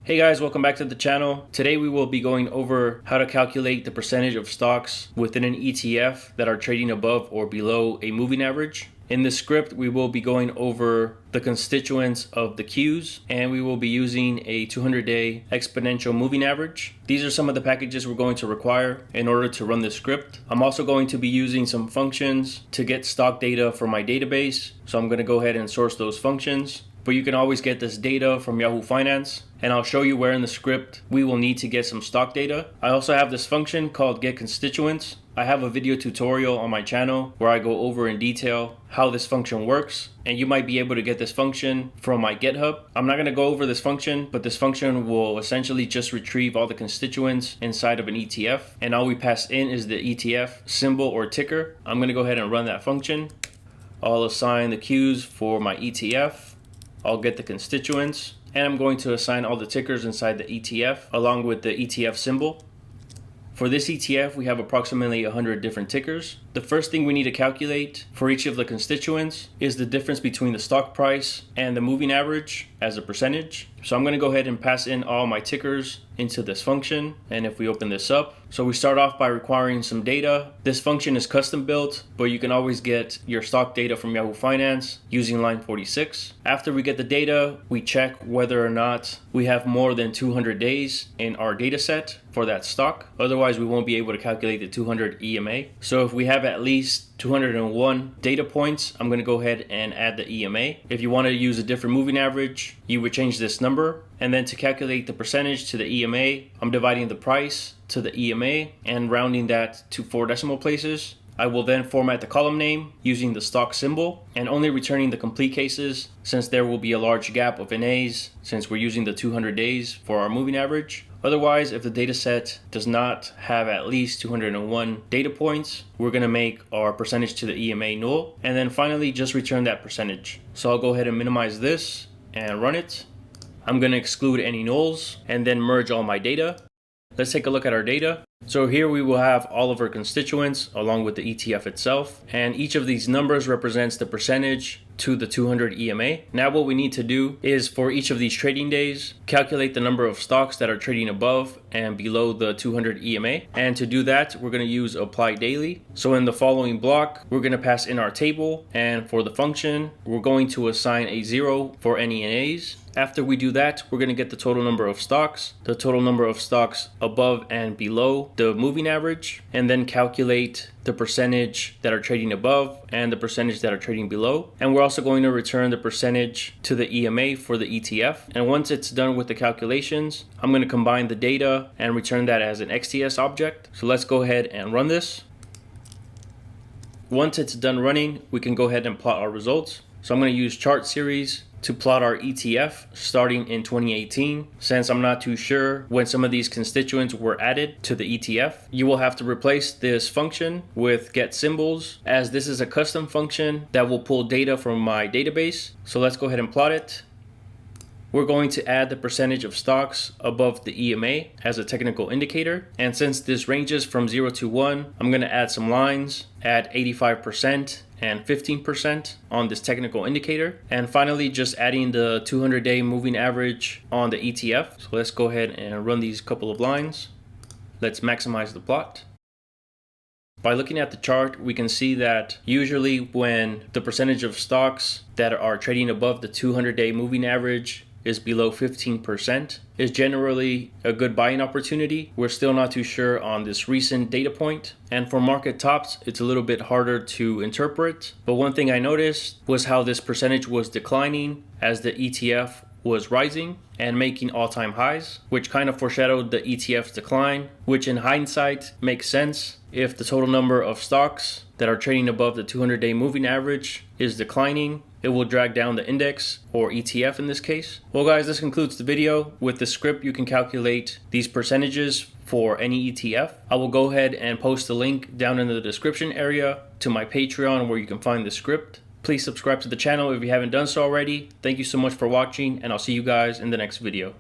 Hey guys, welcome back to the channel. Today we will be going over how to calculate the percentage of stocks within an ETF that are trading above or below a moving average. In this script, we will be going over the constituents of the Qs, and we will be using a 200-day exponential moving average. These are some of the packages we're going to require in order to run this script. I'm also going to be using some functions to get stock data from my database, so I'm going to go ahead and source those functions. But you can always get this data from Yahoo Finance, and I'll show you where in the script we will need to get some stock data. I also have this function called getConstituents. I have a video tutorial on my channel where I go over in detail how this function works, and you might be able to get this function from my GitHub. I'm not going to go over this function, but this function will essentially just retrieve all the constituents inside of an ETF, and all we pass in is the ETF symbol or ticker. I'm going to go ahead and run that function. I'll assign the Qs for my ETF. I'll get the constituents, and I'm going to assign all the tickers inside the ETF along with the ETF symbol. For this ETF, we have approximately 100 different tickers. The first thing we need to calculate for each of the constituents is the difference between the stock price and the moving average as a percentage. So I'm going to go ahead and pass in all my tickers into this function. And if we open this up, so we start off by requiring some data. This function is custom built, but you can always get your stock data from Yahoo Finance using line 46. After we get the data, we check whether or not we have more than 200 days in our data set for that stock. Otherwise, we won't be able to calculate the 200 EMA. So if we have at least 201 data points, I'm going to go ahead and add the EMA. If you want to use a different moving average, you would change this number. And then to calculate the percentage to the EMA, I'm dividing the price to the EMA and rounding that to 4 decimal places. I will then format the column name using the stock symbol and only returning the complete cases, since there will be a large gap of NAs since we're using the 200 days for our moving average. Otherwise, if the data set does not have at least 201 data points, we're going to make our percentage to the EMA null, and then finally just return that percentage. So I'll go ahead and minimize this and run it. I'm going to exclude any nulls and then merge all my data. Let's take a look at our data. So here we will have all of our constituents along with the ETF itself, and each of these numbers represents the percentage to the 200 EMA. Now what we need to do is, for each of these trading days, calculate the number of stocks that are trading above and below the 200 EMA. And to do that, we're going to use apply daily. So in the following block, we're going to pass in our table, and for the function, we're going to assign a 0 for any NAs. After we do that, we're going to get the total number of stocks, the total number of stocks above and below the moving average, and then calculate the percentage that are trading above and the percentage that are trading below. And we're also going to return the percentage to the EMA for the ETF. And once it's done with the calculations, I'm going to combine the data and return that as an XTS object. So let's go ahead and run this. Once it's done running, we can go ahead and plot our results. So I'm going to use chart series to plot our ETF starting in 2018. Since I'm not too sure when some of these constituents were added to the ETF, you will have to replace this function with get symbols, as this is a custom function that will pull data from my database. So let's go ahead and plot it. We're going to add the percentage of stocks above the EMA as a technical indicator. And since this ranges from 0 to 1, I'm going to add some lines at 85% and 15% on this technical indicator. And finally, just adding the 200-day moving average on the ETF. So let's go ahead and run these couple of lines. Let's maximize the plot. By looking at the chart, we can see that usually when the percentage of stocks that are trading above the 200-day moving average is below 15%, is generally a good buying opportunity. We're still not too sure on this recent data point. And for market tops, it's a little bit harder to interpret. But one thing I noticed was how this percentage was declining as the ETF was rising and making all-time highs, which kind of foreshadowed the ETF's decline, which in hindsight makes sense. If the total number of stocks that are trading above the 200-day moving average is declining, it will drag down the index, or ETF in this case. Well guys, this concludes the video. With the script, you can calculate these percentages for any ETF. I will go ahead and post a link down in the description area to my Patreon where you can find the script. Please subscribe to the channel if you haven't done so already. Thank you so much for watching, and I'll see you guys in the next video.